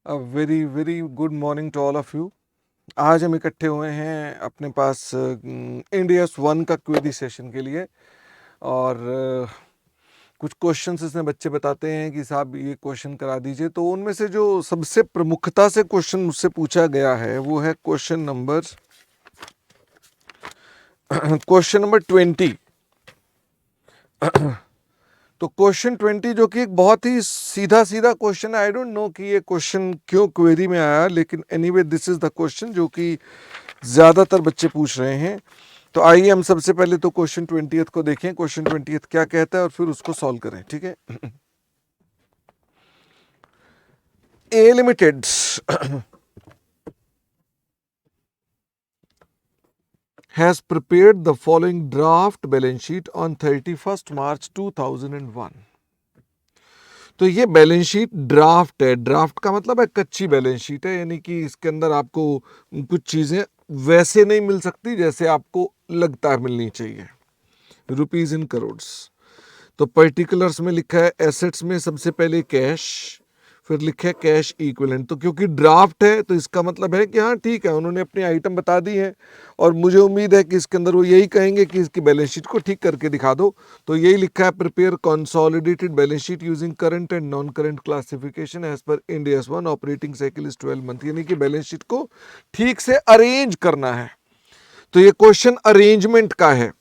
Very very good morning to all of you. आज हम इकट्ठे हुए हैं अपने पास इंडियस वन का क्वेरी सेशन के लिए। और कुछ क्वेश्चंस इसमें बच्चे बताते हैं कि साहब ये क्वेश्चन करा दीजिए। तो उनमें से जो सबसे प्रमुखता से क्वेश्चन मुझसे पूछा गया है वो है क्वेश्चन नंबर 20। तो क्वेश्चन 20 जो कि एक बहुत ही सीधा सीधा क्वेश्चन है। आई डोंट नो कि ये क्वेश्चन क्यों क्वेरी में आया, लेकिन anyway this is the question जो कि ज़्यादातर बच्चे पूछ रहे हैं। तो आइए हम सबसे पहले तो क्वेश्चन 20 को देखें, क्वेश्चन 20 क्या कहता है और फिर उसको सॉल्व करें। ठीक है। ए limited has prepared the following draft balance sheet on 31st March 2001। तो ये बैलेंस शीट ड्राफ्ट है। ड्राफ्ट का मतलब है कच्ची बैलेंस शीट है, यानी कि इसके अंदर आपको कुछ चीज़ें वैसे नहीं मिल सकती जैसे आपको लगता है मिलनी चाहिए। Rupees in crores. तो पर्टिकुलर्स में लिखा है एसेट्स में सबसे पहले कैश, फिर लिखा है कैश इक्विवेलेंट। तो क्योंकि ड्राफ्ट है तो इसका मतलब है कि हाँ ठीक है, उन्होंने अपनी आइटम बता दी है और मुझे उम्मीद है कि इसके अंदर वो यही कहेंगे कि इसकी बैलेंस शीट को ठीक करके दिखा दो। तो यही लिखा है prepare consolidated balance sheet using current and non current classification as per Ind AS one operating cycle is 12 month. यानी कि बैलेंस शीट को ठीक से अरेंज करना है। तो ये क्वेश्चन अरेंजमेंट का है।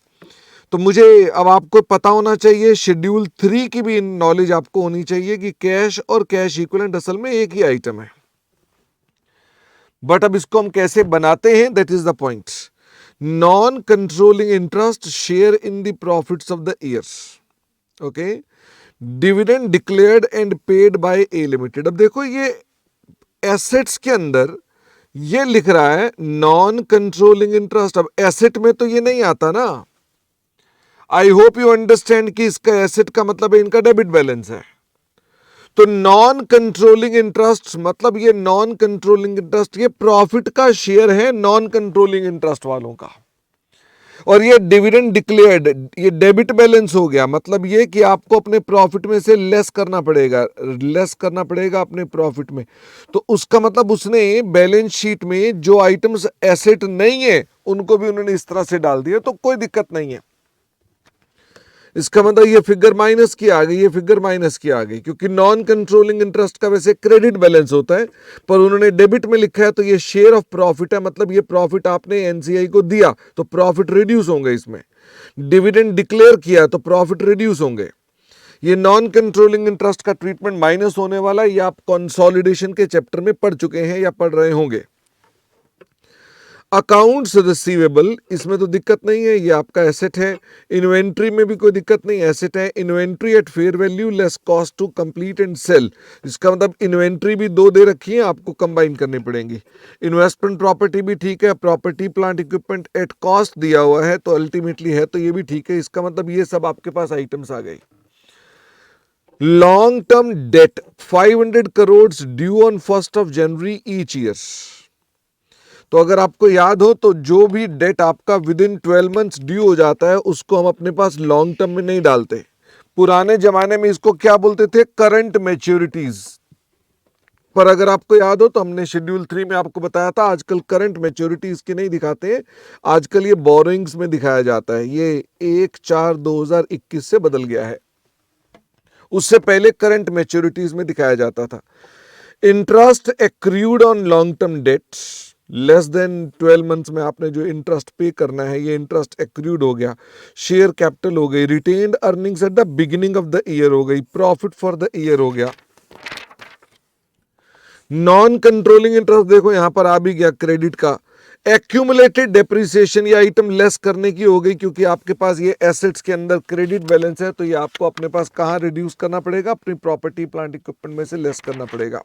तो मुझे अब आपको पता होना चाहिए, शेड्यूल 3 की भी नॉलेज आपको होनी चाहिए कि कैश और कैश इक्विवेलेंट असल में एक ही आइटम है। बट अब इसको हम कैसे बनाते हैं, that is the point. Non controlling interest share in the profits of the years. Okay. Dividend declared and paid by A limited. अब देखो ये एसेट्स के अंदर ये लिख रहा है नॉन कंट्रोलिंग इंटरेस्ट। अब एसेट में तो ये नहीं आता ना। आई होप यू अंडरस्टैंड कि इसका एसेट का मतलब है इनका डेबिट बैलेंस है। तो नॉन कंट्रोलिंग इंटरेस्ट मतलब ये नॉन कंट्रोलिंग इंटरेस्ट ये प्रॉफिट का शेयर है नॉन कंट्रोलिंग इंटरेस्ट वालों का। और ये डिविडेंड डिक्लेयर्ड ये डेबिट बैलेंस हो गया। मतलब ये कि आपको अपने प्रॉफिट में से लेस करना पड़ेगा अपने प्रॉफिट में। तो उसका मतलब उसने बैलेंस शीट में जो आइटम्स एसेट नहीं है उनको भी उन्होंने इस तरह से डाल दिया। तो कोई दिक्कत नहीं है। इसका मतलब ये फिगर माइनस की आ गई, ये फिगर माइनस की आ गई, क्योंकि नॉन कंट्रोलिंग इंटरेस्ट का वैसे क्रेडिट बैलेंस होता है पर उन्होंने डेबिट में लिखा है। तो ये शेयर ऑफ प्रॉफिट है, मतलब ये प्रॉफिट आपने एनसीआई को दिया तो प्रॉफिट रिड्यूस होंगे। इसमें डिविडेंड डिक्लेयर किया तो प्रॉफिट रिड्यूस होंगे। ये नॉन कंट्रोलिंग इंटरेस्ट का ट्रीटमेंट माइनस होने वाला है। ये आप कंसोलिडेशन के चैप्टर में पढ़ चुके हैं या पढ़ रहे होंगे। अकाउंट्स रिसीवेबल, इसमें तो दिक्कत नहीं है, ये आपका एसेट है। इन्वेंट्री में भी कोई दिक्कत नहीं, एसेट है। Inventory at fair value less cost to complete and sale. इसका मतलब इन्वेंट्री भी दो दे रखी है, आपको कंबाइन करनी पड़ेंगी। इन्वेस्टमेंट प्रॉपर्टी भी ठीक है, property plant equipment at cost दिया हुआ है तो अल्टीमेटली है, तो ये भी ठीक है। इसका मतलब ये सब आपके पास आइटम्स आ गई। Long term date 500 crore due on 1 January each year. तो अगर आपको याद हो तो जो भी डेट आपका विद इन 12 मंथ्स ड्यू हो जाता है उसको हम अपने पास लॉन्ग टर्म में नहीं डालते। पुराने जमाने में इसको क्या बोलते थे, करंट मैच्योरिटीज। पर अगर आपको याद हो तो हमने शेड्यूल 3 में आपको बताया था आजकल करंट मैच्योरिटीज की नहीं दिखाते, आजकल ये बोरोइंग्स में दिखाया जाता है। ये 1/4/2021 से बदल गया है, उससे पहले करंट मैच्योरिटीज में दिखाया जाता था। Interest accrued on long term debts less than 12 months में आपने जो इंटरेस्ट पे करना है ये इंटरेस्ट एक्रूड हो गया। शेयर कैपिटल हो गई। Retained earnings at the beginning of the year हो गई। प्रॉफिट फॉर द ईयर हो गया। नॉन कंट्रोलिंग इंटरेस्ट देखो यहां पर आ भी गया क्रेडिट का। एक्यूमुलेटेड डेप्रिसिएशन ये आइटम लेस करने की हो गई, क्योंकि आपके पास ये एसेट्स के अंदर क्रेडिट बैलेंस है तो ये आपको अपने पास कहां रिड्यूस करना पड़ेगा, अपनी प्रॉपर्टी प्लांट इक्विपमेंट में से लेस करना पड़ेगा।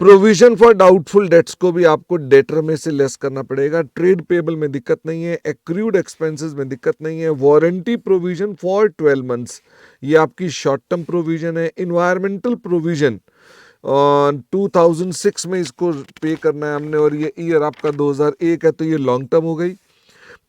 प्रोविजन फॉर डाउटफुल डेट्स को भी आपको डेटर में से लेस करना पड़ेगा। ट्रेड पेबल में दिक्कत नहीं है, एक्रूड एक्सपेंसेस में दिक्कत नहीं है। वारंटी प्रोविजन फॉर 12 मंथ्स ये आपकी शॉर्ट टर्म प्रोविजन है। इन्वायरमेंटल प्रोविजन 2006 में इसको पे करना है हमने और ये ईयर आपका 2001 है तो ये लॉन्ग टर्म हो गई।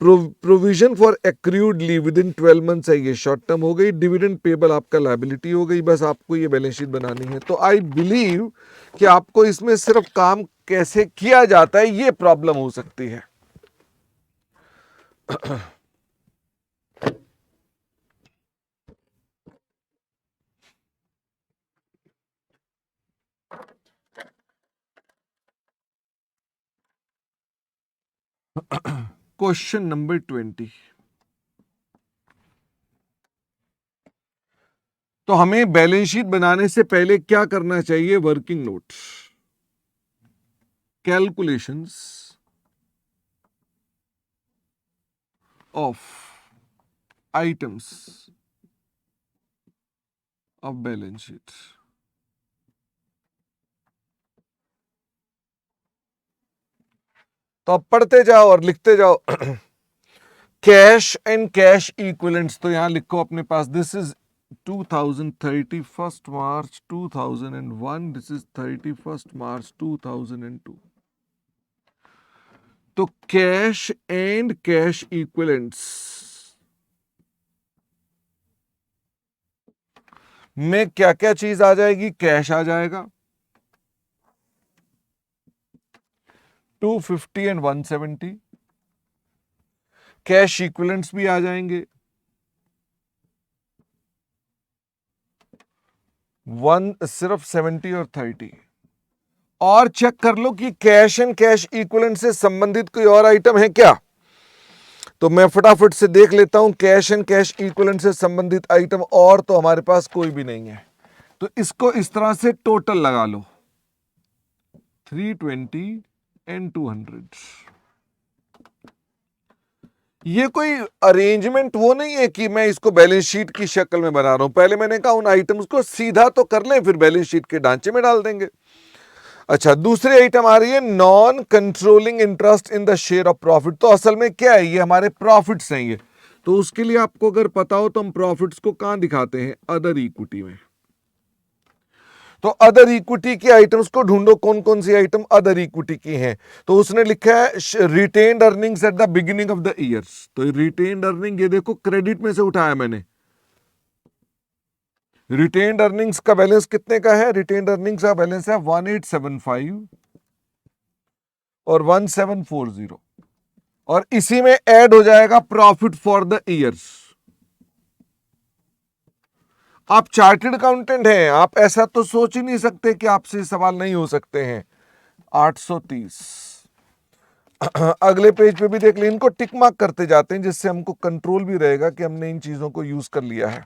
Provision for accrued leave with in 12 months है, ये शॉर्ट टर्म हो गई। डिविडेंड पेबल आपका लायबिलिटी हो गई। बस आपको ये बैलेंस शीट बनानी है। तो आई बिलीव कि आपको इसमें सिर्फ काम कैसे किया जाता है ये प्रॉब्लम हो सकती है। Question number 20। तो हमें बैलेंस शीट बनाने से पहले क्या करना चाहिए? Working note, calculations of items of balance sheet. तो अब पढ़ते जाओ और लिखते जाओ। कैश एंड कैश इक्विवेलेंट्स, तो यहां लिखो अपने पास, this is 2031 March 2001, this is 31 March 2002। तो कैश एंड कैश इक्विवेलेंट्स में क्या क्या चीज आ जाएगी? कैश आ जाएगा 250 एंड 170, कैश इक्विवेलेंट्स भी आ जाएंगे 1 सिर्फ 70 और 30। और चेक कर लो कि कैश एंड कैश इक्विवेलेंट से संबंधित कोई और आइटम है क्या। तो मैं फटाफट से देख लेता हूं, कैश एंड कैश इक्विवेलेंट से संबंधित आइटम और तो हमारे पास कोई भी नहीं है। तो इसको इस तरह से टोटल लगा लो, 320 एंड 200। ये कोई अरेंजमेंट वो नहीं है कि मैं इसको बैलेंस शीट की शक्ल में बना रहा हूं। पहले मैंने कहा उन आइटम्स को सीधा तो कर लें, फिर बैलेंस शीट के ढांचे में डाल देंगे। अच्छा, दूसरी आइटम आ रही है non controlling interest in the share of profit. तो असल में क्या है? ये हमारे प्रॉफिट्स हैं ये। तो उसके लिए आपको अगर पता हो तो हम प्रॉफिट्स को कहां दिखाते हैं? अदर इक्विटी में। तो अदर इक्विटी की आइटम्स को ढूंढो, कौन कौन सी आइटम अदर इक्विटी की हैं। तो उसने लिखा है retained earnings at the beginning of the year. तो रिटेन्ड अर्निंग ये देखो क्रेडिट में से उठाया मैंने। रिटेन्ड अर्निंग्स का बैलेंस कितने का है? रिटेन्ड अर्निंग्स का बैलेंस है 1875 और 1740, और इसी में ऐड हो जाएगा प्रॉफिट फॉर द ईयर्स। आप चार्टर्ड अकाउंटेंट हैं, आप ऐसा तो सोच ही नहीं सकते कि आपसे सवाल नहीं हो सकते हैं। 830। अगले पेज पे भी देख लें, इनको टिक मार्क करते जाते हैं जिससे हमको कंट्रोल भी रहेगा कि हमने इन चीजों को यूज कर लिया है।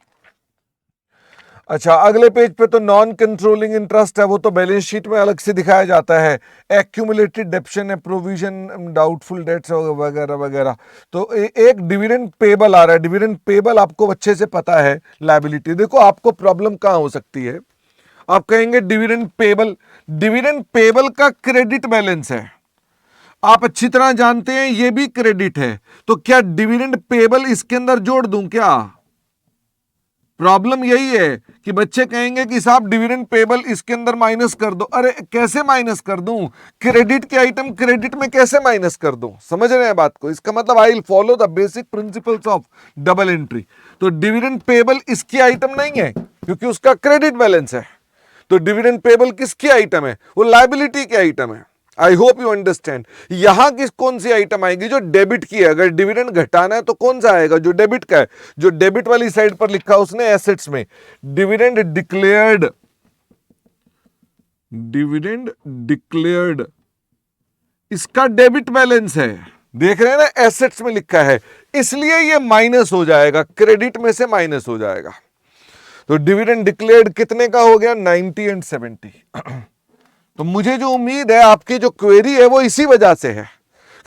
अच्छा, अगले पेज पे तो नॉन कंट्रोलिंग इंटरेस्ट है, वो तो बैलेंस शीट में अलग से दिखाया जाता है। एक्यूमुलेटेड डेप्शन है, प्रोविजन डाउटफुल डेट्स वगैरह वगैरह। तो एक डिविडेंड पेबल आ रहा है। डिविडेंड पेबल आपको अच्छे से पता है लायबिलिटी। देखो आपको प्रॉब्लम कहां हो सकती है, आप कहेंगे डिविडेंड पेबल। डिविडेंड पेबल का क्रेडिट बैलेंस है, आप अच्छी तरह जानते हैं ये भी क्रेडिट है। तो क्या डिविडेंड पेबल इसके अंदर जोड़ दूं क्या? प्रॉब्लम यही है कि बच्चे कहेंगे कि साहब डिविडेंड पेबल इसके अंदर माइनस कर दो। अरे कैसे माइनस कर दूं? क्रेडिट के आइटम क्रेडिट में कैसे माइनस कर दूं? समझ रहे हैं बात को? इसका मतलब I will follow the basic principles of double entry. तो डिविडेंड पेबल इसकी आइटम नहीं है क्योंकि उसका क्रेडिट बैलेंस है। तो डिविडेंड पेबल किसकी आइटम है? वो लायबिलिटी की आइटम है। I hope you understand. यहां किस कौन सी आइटम आएगी? जो डेबिट की है। अगर डिविडेंड घटाना है तो कौन सा आएगा? जो डेबिट का है। जो डेबिट वाली साइड पर लिखा उसने एसेट्स में डिविडेंड डिक्लेयर्ड, डिविडेंड डिक्लेयर्ड इसका डेबिट बैलेंस है। देख रहे हैं ना, एसेट्स में लिखा है, इसलिए ये माइनस हो जाएगा, क्रेडिट में से माइनस हो जाएगा। तो डिविडेंड डिक्लेयर्ड कितने का हो गया? 90 एंड 70। तो मुझे जो उम्मीद है, आपकी जो क्वेरी है वो इसी वजह से है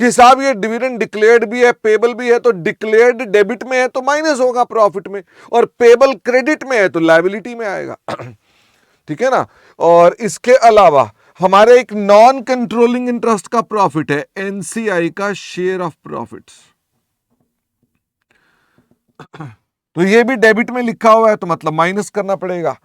कि साहब ये डिविडेंड डिक्लेयर्ड भी है, पेबल भी है। तो डिक्लेयर्ड डेबिट में है तो माइनस होगा प्रॉफिट में, और पेबल क्रेडिट में है तो लायबिलिटी में आएगा। ठीक है ना। और इसके अलावा हमारे एक नॉन कंट्रोलिंग इंटरेस्ट का प्रॉफिट है, एनसीआई का शेयर ऑफ प्रॉफिट्स। तो ये भी डेबिट में लिखा हुआ है तो मतलब माइनस करना पड़ेगा।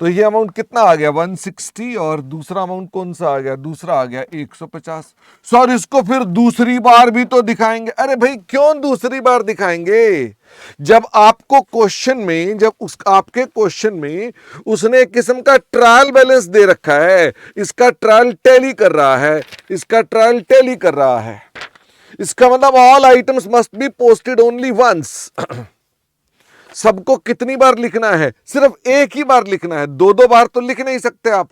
तो ये अमाउंट कितना आ गया 160 और दूसरा अमाउंट कौन सा आ गया, दूसरा आ गया 150। सर इसको फिर दूसरी बार भी तो दिखाएंगे। अरे भाई क्यों दूसरी बार दिखाएंगे, जब आपको क्वेश्चन में, जब उस आपके क्वेश्चन में उसने एक किस्म का ट्रायल बैलेंस दे रखा है, इसका ट्रायल टैली कर रहा है, इसका ट्रायल टैली कर रहा है, इसका मतलब all items must be posted only once. सबको कितनी बार लिखना है, सिर्फ एक ही बार लिखना है, दो दो बार तो लिख नहीं सकते आप।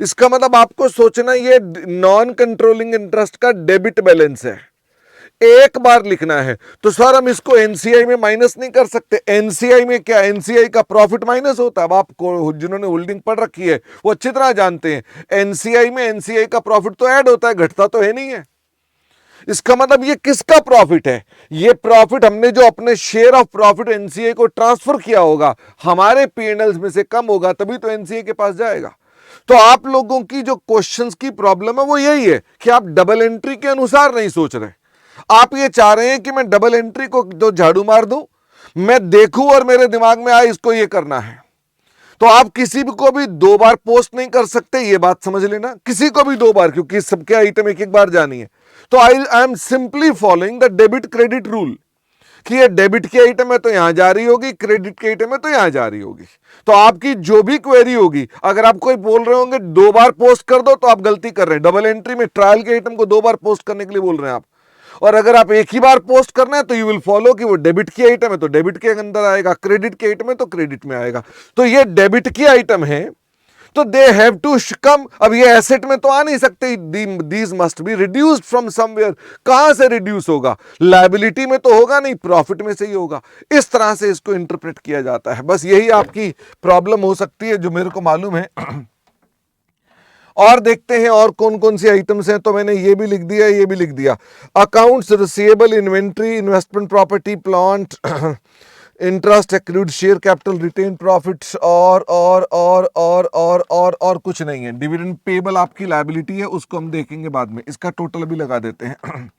इसका मतलब आपको सोचना ये नॉन कंट्रोलिंग इंटरेस्ट का डेबिट बैलेंस है, एक बार लिखना है। तो सर हम इसको एनसीआई में माइनस नहीं कर सकते। एनसीआई में क्या, एनसीआई का प्रॉफिट माइनस होता है। अब आपको जिन्होंने होल्डिंग पढ़ रखी है वो अच्छी तरह जानते हैं, एनसीआई में एनसीआई का प्रॉफिट तो ऐड होता है, घटता तो है नहीं है। इसका मतलब ये किसका प्रॉफिट है, ये प्रॉफिट हमने जो अपने शेयर ऑफ प्रॉफिट एनसीए को ट्रांसफर किया होगा, हमारे पीएनएल में से कम होगा तभी तो एनसीए के पास जाएगा। तो आप लोगों की जो क्वेश्चंस की प्रॉब्लम है वो यही है कि आप डबल एंट्री के अनुसार नहीं सोच रहे। आप ये चाह रहे हैं कि मैं डबल एंट्री को तो झाड़ू मार दूं, मैं देखूं और मेरे दिमाग में आए इसको ये करना है। तो आप किसी को भी दो बार पोस्ट नहीं कर सकते, ये बात समझ लेना, किसी को भी दो बार, क्योंकि सबके आइटम एक एक बार जानी है। तो I am simply following the debit credit rule कि ये डेबिट की आइटम है तो यहां जा रही होगी, क्रेडिट की आइटम है तो यहां जा रही होगी। तो आपकी जो भी क्वेरी होगी, अगर आप कोई बोल रहे होंगे दो बार पोस्ट कर दो तो आप गलती कर रहे हैं। डबल एंट्री में ट्रायल के आइटम को दो बार पोस्ट करने के लिए बोल रहे हैं आप, और अगर आप एक ही बार पोस्ट करना है तो यू विल फॉलो कि वो डेबिट की आइटम है तो डेबिट के अंदर आएगा, क्रेडिट की आइटम है तो क्रेडिट में आएगा। तो ये डेबिट की आइटम है तो दे हैव टू कम। अब ये एसेट में तो आ नहीं सकते, these must be reduced from somewhere. कहां से रिड्यूस होगा, लायबिलिटी में तो होगा नहीं, प्रॉफिट में से ही होगा। इस तरह से इसको इंटरप्रेट किया जाता है। बस यही आपकी प्रॉब्लम हो सकती है जो मेरे को मालूम है। और देखते हैं और कौन कौन सी आइटम्स हैं। तो मैंने ये भी लिख दिया, ये भी लिख दिया। Accounts receivable, inventory, investment property, plant, interest, accrued share capital, retained profits और कुछ नहीं है। डिविडेंड पेबल आपकी लायबिलिटी है, उसको हम देखेंगे बाद में। इसका टोटल भी लगा देते हैं।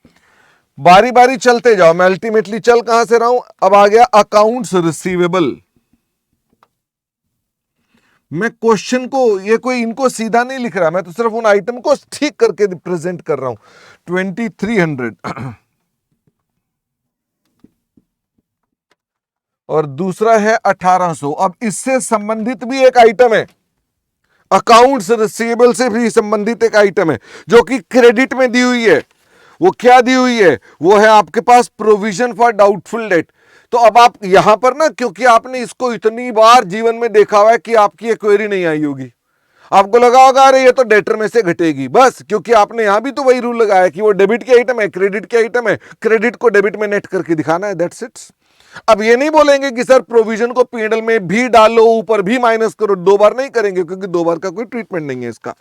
बारी बारी चलते जाओ, मैं अल्टीमेटली चल कहां से रहा हूं। अब आ गया अकाउंट्स रिसीवेबल। मैं क्वेश्चन को, ये कोई इनको सीधा नहीं लिख रहा, मैं तो सिर्फ उन आइटम को ठीक करके प्रेजेंट कर रहा हूं। 2300 और दूसरा है 1800। अब इससे संबंधित भी एक आइटम है, अकाउंट्स रिसीवेबल से भी संबंधित एक आइटम है जो कि क्रेडिट में दी हुई है। वो क्या दी हुई है, वो है आपके पास प्रोविजन फॉर डाउटफुल डेट। तो अब आप यहां पर ना, क्योंकि आपने इसको इतनी बार जीवन में देखा हुआ है कि आपकी ये क्वेरी नहीं आई होगी, आपको लगा होगा अरे ये तो डेटर में से घटेगी, बस क्योंकि आपने यहां भी तो वही रूल लगाया कि वो डेबिट की आइटम है, क्रेडिट की आइटम है, क्रेडिट को डेबिट में नेट करके दिखाना है, दैट्स इट। अब ये नहीं बोलेंगे कि सर प्रोविजन को पीएनएल में भी डालो, ऊपर भी माइनस करो, दो बार नहीं करेंगे क्योंकि दो बार का कोई ट्रीटमेंट नहीं है इसका।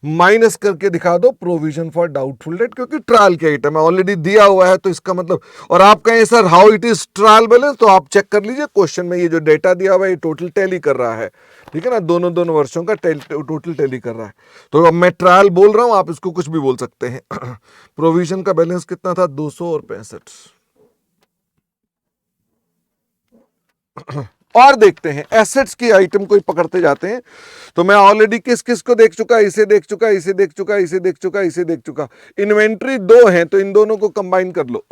माइनस करके दिखा दो प्रोविजन फॉर डाउटफुल डेट, क्योंकि ट्रायल के आइटम है, ऑलरेडी दिया हुआ है। तो इसका मतलब, और आप कहें sir how it is trial balance, तो आप चेक कर लीजिए क्वेश्चन में, ये जो डेटा दिया हुआ है ये टोटल टैली कर रहा है, ठीक है ना, दोनों दोनों वर्षों का टोटल टैली कर रहा है। तो अब मैं ट्रायल बोल रहा हूं, आप इसको कुछ भी बोल सकते हैं। प्रोविजन का बैलेंस कितना था, 200 और 65। और देखते हैं एसेट्स की आइटम को ही पकड़ते जाते हैं। तो मैं ऑलरेडी किस किस को देख चुका, इसे देख चुका, इसे देख चुका, इसे देख चुका, इसे देख चुका। इन्वेंट्री दो है तो इन दोनों को कंबाइन कर लो।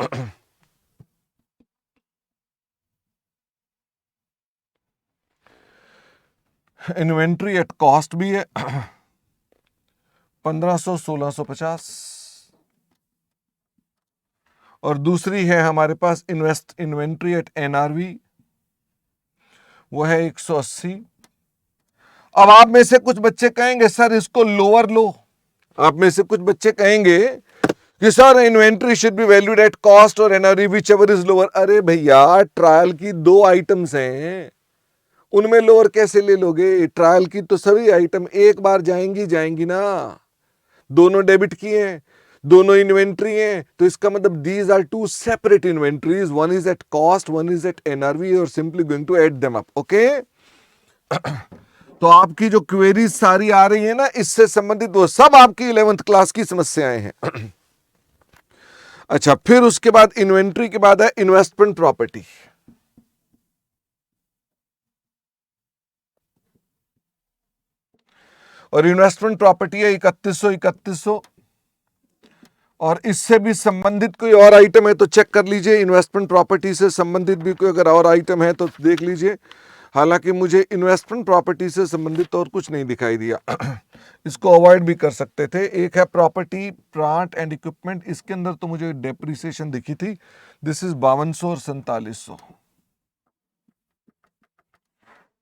इन्वेंट्री एट कॉस्ट भी है 1500 1650, और दूसरी है हमारे पास इन्वेंट्री एट एनआरवी, वो है 180। अब आप में से कुछ बच्चे कहेंगे सर इसको लोअर लो, आप में से कुछ बच्चे कहेंगे कि sir inventory should be valued at cost और NRV whichever is lower. अरे भैया ट्रायल की दो आइटम्स हैं, उनमें लोअर कैसे ले लोगे, ट्रायल की तो सभी आइटम एक बार जाएंगी ना, दोनों डेबिट की हैं, दोनों इन्वेंट्री हैं। तो इसका मतलब these are two separate inventories, one is at cost, one is at NRV, और simply going to add them up, okay. तो आपकी जो क्वेरीज सारी आ रही है ना इससे संबंधित, वो सब आपकी 11th क्लास की समस्याएं हैं। अच्छा, फिर उसके बाद इन्वेंट्री के बाद है इन्वेस्टमेंट प्रॉपर्टी। और इन्वेस्टमेंट प्रॉपर्टी है 3100। और इससे भी संबंधित कोई और आइटम है तो चेक कर लीजिए, इन्वेस्टमेंट प्रॉपर्टी से संबंधित भी कोई अगर और आइटम है तो देख लीजिए। हालांकि मुझे इन्वेस्टमेंट प्रॉपर्टी से संबंधित और कुछ नहीं दिखाई दिया। इसको अवॉइड भी कर सकते थे। एक है प्रॉपर्टी प्लांट एंड इक्विपमेंट, इसके अंदर तो मुझे डेप्रिसिएशन दिखी थी, दिस इज 5200 और 4700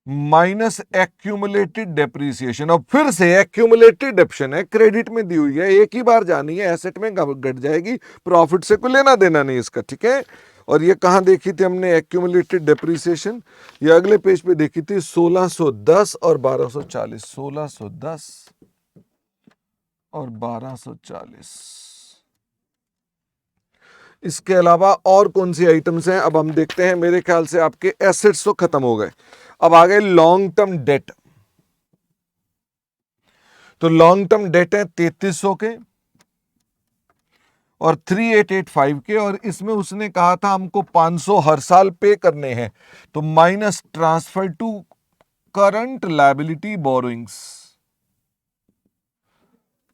माइनस एक्यूमुलेटेड डेप्रिसिएशन। और फिर से एक्यूमुलेटेड ऑप्शन है, क्रेडिट में दी हुई है, एक ही बार जानी है, एसेट में घट जाएगी, प्रॉफिट से कोई लेना देना नहीं इसका, ठीक है। और ये कहां देखी थी हमने एक्यूमुलेटेड डेप्रिसिएशन? ये अगले पेज पे देखी थी 1610 और 1240, 1610 और 1240। इसके अलावा और कौन सी आइटम्स हैं अब हम देखते हैं। मेरे ख्याल से आपके एसेट्स तो खत्म हो गए, अब आ गए लॉन्ग टर्म डेट। तो लॉन्ग टर्म डेट है 3300 के और 3885 के, और इसमें उसने कहा था हमको 500 हर साल पे करने हैं, तो minus transfer to current liability borrowings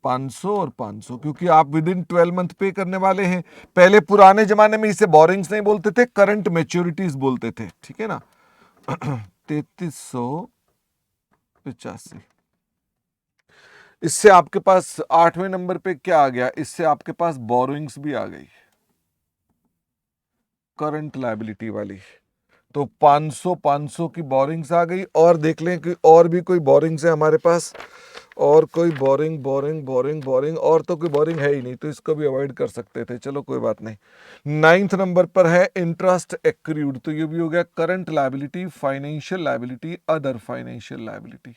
500 और 500, क्योंकि आप विद इन 12 मंथ पे करने वाले हैं। पहले पुराने जमाने में इसे बोरिंग्स नहीं बोलते थे, करंट मैच्योरिटीज बोलते थे, ठीक है ना। 3385। इससे आपके पास 8वें नंबर पे क्या आ गया? इससे आपके पास बोरोइंग्स भी आ गई, करंट लायबिलिटी वाली। तो 500 की बोरिंग्स आ गई। और देख लें कि और भी कोई बोरिंग्स है हमारे पास, और कोई बोरिंग बोरिंग बोरिंग बोरिंग, और तो कोई बोरिंग है ही नहीं, तो इसको भी अवॉइड कर सकते थे, चलो कोई बात नहीं। 9th नंबर पर है इंटरेस्ट एक्रूड, तो ये भी हो गया current liability, financial liability, other financial liability.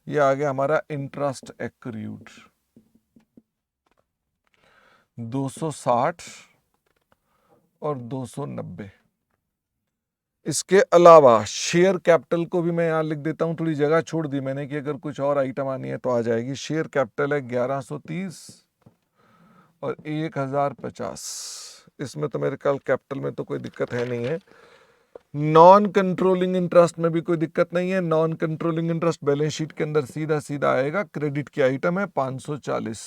ये आ गया हमारा इंटरेस्ट एक्रूड 260 और 290। इसके अलावा शेयर कैपिटल को भी मैं यहां लिख देता हूं, थोड़ी जगह छोड़ दी मैंने कि अगर कुछ और आइटम आनी है तो आ जाएगी। शेयर कैपिटल है 1130 और 1050। इसमें तो मेरे ख्याल कैपिटल में तो कोई दिक्कत है नहीं है। नॉन कंट्रोलिंग इंटरेस्ट में भी कोई दिक्कत नहीं है। Non controlling interest balance sheet के अंदर सीधा सीधा आएगा, क्रेडिट की आइटम है 540।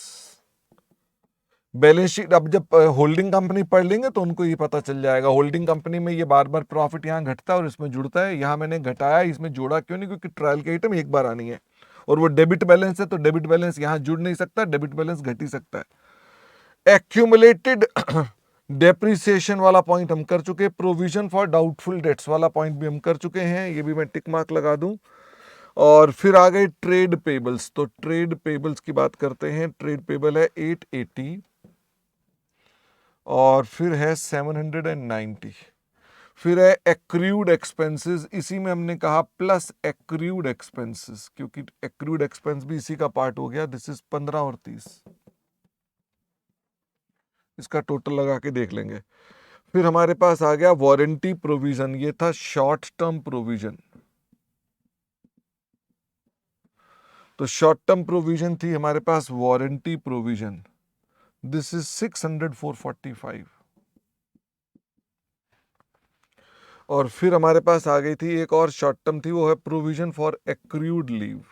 बैलेंस शीट अब जब होल्डिंग कंपनी पढ़ लेंगे तो उनको ये पता चल जाएगा। होल्डिंग कंपनी में ये बार बार प्रॉफिट यहाँ घटता है और इसमें जुड़ता है, यहाँ मैंने घटाया, इसमें जोड़ा क्यों नहीं? क्योंकि ट्रायल की आइटम एक बार आनी है और वो डेबिट बैलेंस है, तो डेबिट बैलेंस यहाँ जुड़ नहीं सकता, डेबिट बैलेंस घट ही सकता है। एक्यूमुलेटेड डेप्रिसिएशन वाला पॉइंट हम कर चुके, प्रोविजन फॉर डाउटफुल डेट्स वाला पॉइंट भी हम कर चुके हैं, ये भी मैं टिक मार्क लगा दूं। और फिर आ गए ट्रेड पेबल्स, तो ट्रेड पेबल्स की बात करते हैं। ट्रेड पेबल है 880 और फिर है 790। फिर है एक्रूड एक्सपेंसेस, इसी में हमने कहा प्लस एक्रूड एक्सपेंसेस, क्योंकि एक्रूड एक्सपेंस भी इसी का पार्ट हो गया। दिस इज 15 और 30, इसका टोटल लगा के देख लेंगे। फिर हमारे पास आ गया वारंटी प्रोविजन, ये था शॉर्ट टर्म प्रोविजन। तो शॉर्ट टर्म प्रोविजन थी हमारे पास वारंटी प्रोविजन, दिस इज 600 445। और फिर हमारे पास आ गई थी एक और शॉर्ट टर्म थी, वो है प्रोविजन फॉर एक्रूड लीव।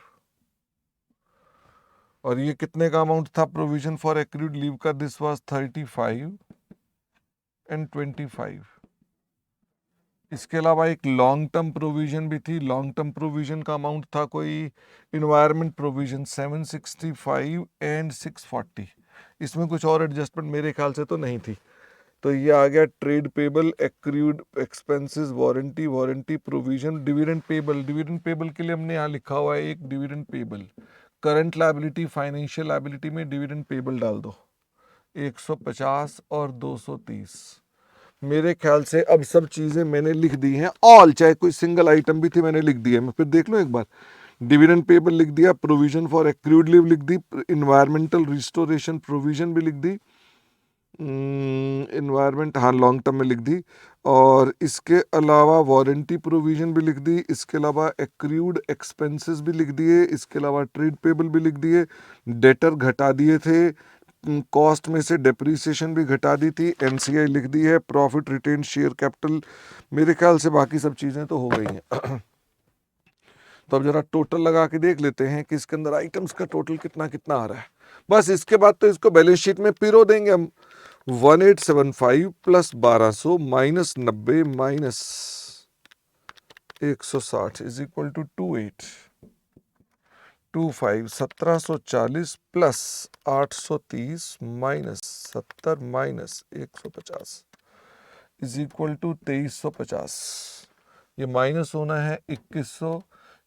और ये कितने का अमाउंट था प्रोविजन फॉर एक्रूड लीव का? This was 35 and 25। इसके अलावा एक लॉन्ग टर्म प्रोविजन भी थी। लॉन्ग टर्म प्रोविजन का अमाउंट था कोई इन्वायरमेंट प्रोविजन 765 एंड 640। इसमें कुछ और एडजस्टमेंट मेरे ख्याल से तो नहीं थी। तो ये आ गया trade payable, accrued expenses, warranty, warranty provision, dividend payable. Dividend payable के लिए हमने यहाँ लिखा हुआ है एक dividend payable, current liability, financial liability में डिविडेंड पेबल डाल दो 150 और 230। मेरे ख्याल से अब सब चीजें मैंने लिख दी हैं, ऑल, चाहे कोई सिंगल आइटम भी थी मैंने लिख दी है। मैं फिर देख लो एक बार, डिविडेंड पेबल लिख दिया, प्रोविजन फॉर एक्रूड लीव लिख दी, इन्वायरमेंटल रिस्टोरेशन प्रोविजन भी लिख दी, इन्वायरमेंट हाँ लॉन्ग टर्म में लिख दी, और इसके अलावा वारंटी प्रोविजन भी लिख दी, इसके अलावा एक्रूड एक्सपेंसेस भी लिख दिए, इसके अलावा ट्रेड पेबल भी लिख दिए, डेटर घटा दिए थे, कॉस्ट में से डेप्रीसिएशन भी घटा दी थी, एनसीआई लिख दी है, प्रॉफिट रिटेन शेयर कैपिटल। मेरे ख्याल से बाकी सब चीज़ें तो हो गई हैं। तो अब जरा टोटल लगा के देख लेते हैं कि इसके अंदर आइटम्स का टोटल कितना कितना आ रहा है। बस इसके बाद तो इसको बैलेंस शीट में पिरो देंगे हम। 1875 plus 1200 minus 90 minus 160 is equal to 2825 1740 plus 830 minus 70 minus 150 is equal to 2350। ये माइनस होना है 2100,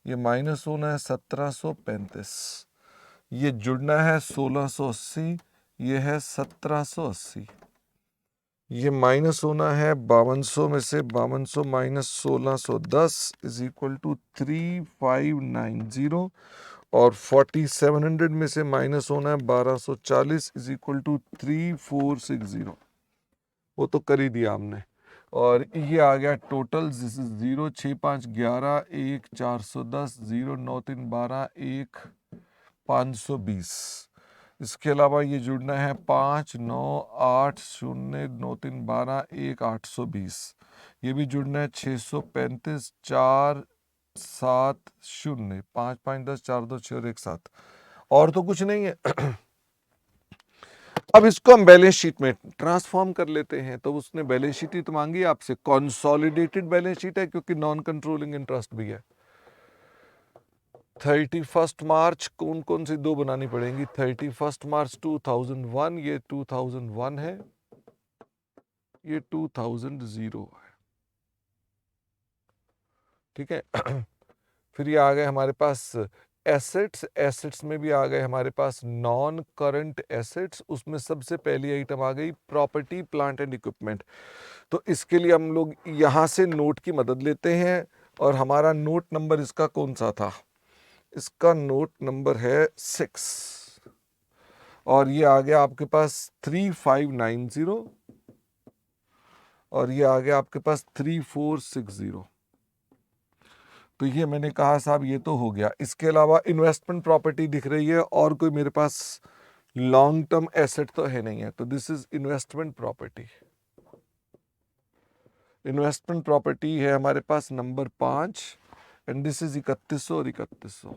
ये माइनस होना है 1735, ये जुड़ना है 1680, ये है 1780, ये माइनस होना है 5200 में से 5200 माइनस 1610 इज इक्वल टू 3590, और 4700 में से माइनस होना है 1240 इज इक्वल टू 3460। वो तो कर ही दिया हमने। और ये आ गया टोटल, दिस इज 0 6 5 11 1 410 0 9 3 12 1 520। इसके अलावा ये जुड़ना है 5 9 8 0 9 3 12 1 820। ये भी जुड़ना है 635 4 7 0 5 5 10 4 2 6 और 1 7। और तो कुछ नहीं है। अब इसको हम बैलेंस शीट में ट्रांसफॉर्म कर लेते हैं। तो उसने बैलेंस शीट ही तो मांगी आपसे, कंसोलिडेटेड बैलेंस शीट है क्योंकि नॉन कंट्रोलिंग इंटरेस्ट भी है। 31 मार्च कौन कौन सी दो बनानी पड़ेंगी? 31 मार्च 2001, ये 2001 है, ये 2000 है, ठीक है। फिर ये आ गए हमारे पास एसेट्स। एसेट्स में भी आ गए हमारे पास नॉन करंट एसेट्स। उसमें सबसे पहली आइटम आ गई प्रॉपर्टी प्लांट एंड इक्विपमेंट। तो इसके लिए हम लोग यहाँ से नोट की मदद लेते हैं, और हमारा नोट नंबर इसका कौन सा था? इसका नोट नंबर है 6, और ये आ गया आपके पास 3590, और ये आ गया आपके पास 3460। तो ये मैंने कहा साहब ये तो हो गया। इसके अलावा इन्वेस्टमेंट प्रॉपर्टी दिख रही है, और कोई मेरे पास लॉन्ग टर्म एसेट तो है नहीं है, तो this is investment property. Investment property है हमारे पास नंबर 5, एंड दिस इज 3100 और 3100।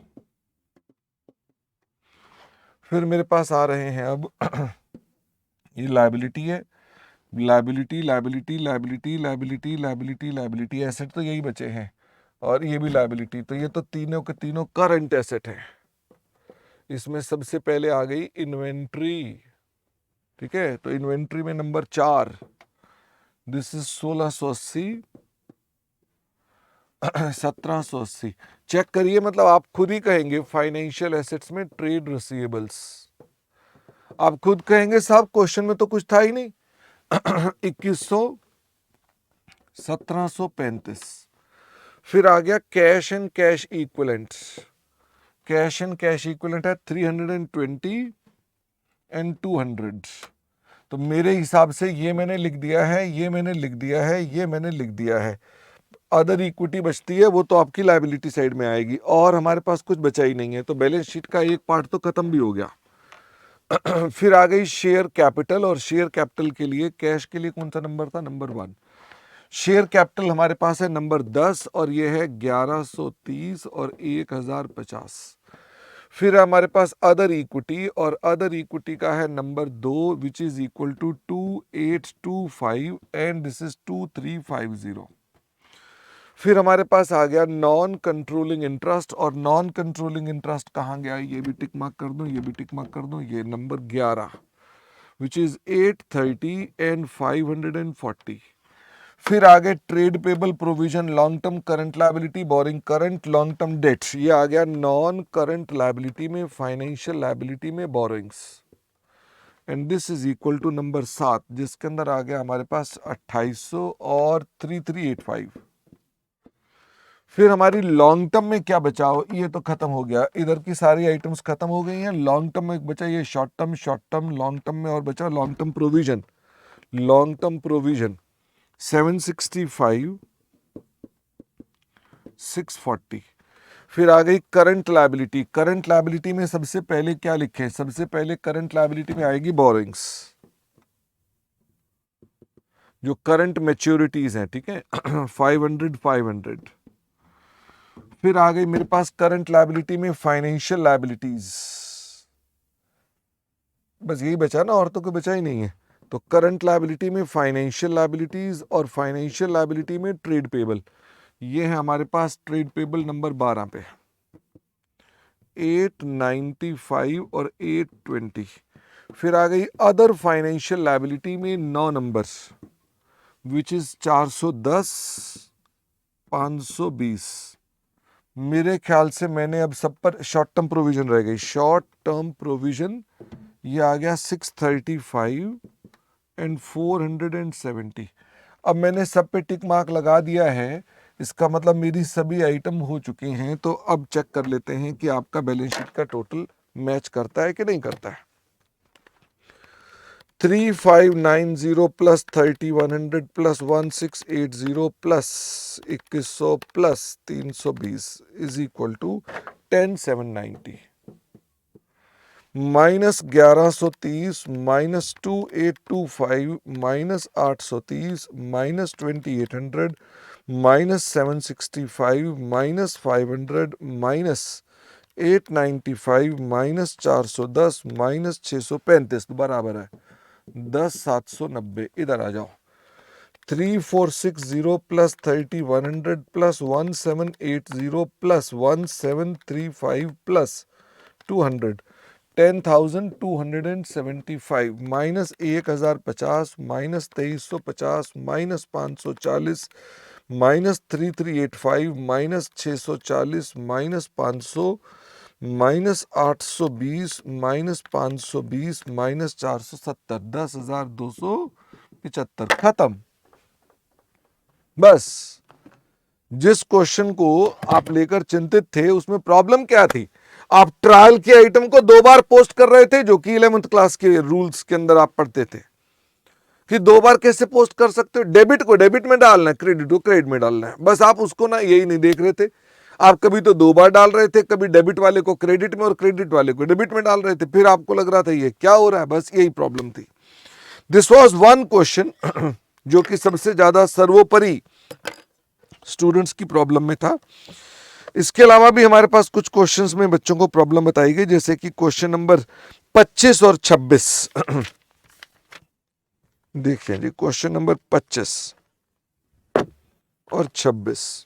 फिर मेरे पास आ रहे हैं अब ये लायबिलिटी है, liability liability liability liability liability liability, asset तो यही बचे हैं, और ये भी लायबिलिटी। तो ये तो तीनों के तीनों करंट एसेट है। इसमें सबसे पहले आ गई इन्वेंट्री, ठीक है। तो इन्वेंट्री में नंबर 4, दिस इज 1680 1780। चेक करिए, मतलब आप खुद ही कहेंगे फाइनेंशियल एसेट्स में ट्रेड रिसीवेबल्स, आप खुद कहेंगे साहब क्वेश्चन में तो कुछ था ही नहीं। 2100 1735। फिर आ गया cash and cash equivalent. Cash and cash equivalent है 320 एंड 200। तो मेरे हिसाब से ये मैंने लिख दिया है, ये मैंने लिख दिया है, ये मैंने लिख दिया है। अदर इक्विटी बचती है, वो तो आपकी लायबिलिटी साइड में आएगी, और हमारे पास कुछ बचा ही नहीं है। तो बैलेंस शीट का एक पार्ट तो खत्म भी हो गया। फिर आ गई शेयर कैपिटल, और शेयर कैपिटल के लिए कैश के लिए कौन सा नंबर था? नंबर 1। शेयर कैपिटल हमारे पास है नंबर 10, और ये है 1130 और 1050। फिर हमारे पास अदर इक्विटी, और अदर इक्विटी का है number 2 which is equal to 2825 and this is 2350। फिर हमारे पास आ गया नॉन कंट्रोलिंग इंटरेस्ट, और नॉन कंट्रोलिंग इंटरेस्ट कहाँ गया? ये भी टिक मार्क कर दूं, ये भी टिक मार्क कर दूं, ये नंबर 11 विच इज 830 एंड 540। फिर आ गए trade payable provision, long term current liability, borrowing current, long term debt. ये आ गया नॉन करंट लायबिलिटी में, फाइनेंशियल लायबिलिटी में borrowings, and this is equal to number 7, जिसके अंदर आ गया हमारे पास 2800 और 3385। फिर हमारी लॉन्ग टर्म में क्या बचा हो? ये तो खत्म हो गया, इधर की सारी आइटम्स खत्म हो गई हैं। लॉन्ग टर्म में बचा ये शॉर्ट टर्म लॉन्ग टर्म में, और बचा long term provision. Long term provision 765 640। फिर आ गई करंट लायबिलिटी। करंट लायबिलिटी में सबसे पहले क्या लिखे? सबसे पहले करंट लायबिलिटी में आएगी बोरिंग्स, जो करंट मैच्योरिटीज हैं, ठीक है। 500 500। फिर आ गई मेरे पास करंट लायबिलिटी में फाइनेंशियल लायबिलिटीज, बस यही बचा ना, और तो कोई बचा ही नहीं है। तो करंट लायबिलिटी में फाइनेंशियल लायबिलिटीज और फाइनेंशियल लायबिलिटी में ट्रेड पेबल। ये है हमारे पास ट्रेड पेबल नंबर 12 पे 895 और 820। फिर आ गई अदर फाइनेंशियल लायबिलिटी में 9 नंबर विच इज 410 520। मेरे ख्याल से मैंने अब सब पर शॉर्ट टर्म प्रोविजन रह गई, शॉर्ट टर्म प्रोविजन ये आ गया 635 एंड 470। अब मैंने सब पे टिक मार्क लगा दिया है, इसका मतलब मेरी सभी आइटम हो चुकी हैं। तो अब चेक कर लेते हैं कि आपका बैलेंस शीट का टोटल मैच करता है कि नहीं करता है। 3590 plus 3100 plus 1680 plus 2100 plus 320 is equal to 10790 minus 1130 minus 2825 minus 830 minus 2800 minus 765 minus 500 minus 895 minus 410 minus 635 बराबर है 10790। इधर आ जाओ। 3460 plus 3100 plus 1780 plus 1735 plus 200 10,275 minus 1050 minus 2350 minus 540 minus 3385 minus 640 minus 500 minus 820 minus 520 minus 470 10,275 खत्म। बस जिस क्वेश्चन को आप लेकर चिंतित थे उसमें प्रॉब्लम क्या थी, आप ट्रायल के आइटम को 2 बार पोस्ट कर रहे थे, जो कि 11th क्लास के रूल्स के अंदर आप पढ़ते थे कि 2 बार कैसे पोस्ट कर सकते हो। डेबिट को डेबिट में डालना है, क्रेडिट को क्रेडिट में डालना है, बस आप उसको ना यही नहीं देख रहे थे। आप कभी तो 2 बार डाल रहे थे, कभी डेबिट वाले को क्रेडिट में और क्रेडिट वाले को डेबिट में डाल रहे थे, फिर आपको लग रहा था ये क्या हो रहा है, बस यही प्रॉब्लम थी। दिस वॉज वन क्वेश्चन जो कि सबसे ज्यादा सर्वोपरि स्टूडेंट्स की प्रॉब्लम में था। इसके अलावा भी हमारे पास कुछ क्वेश्चंस में बच्चों को प्रॉब्लम बताई गई, जैसे कि क्वेश्चन नंबर 25 और 26। देखिए जी, क्वेश्चन नंबर 25 और 26।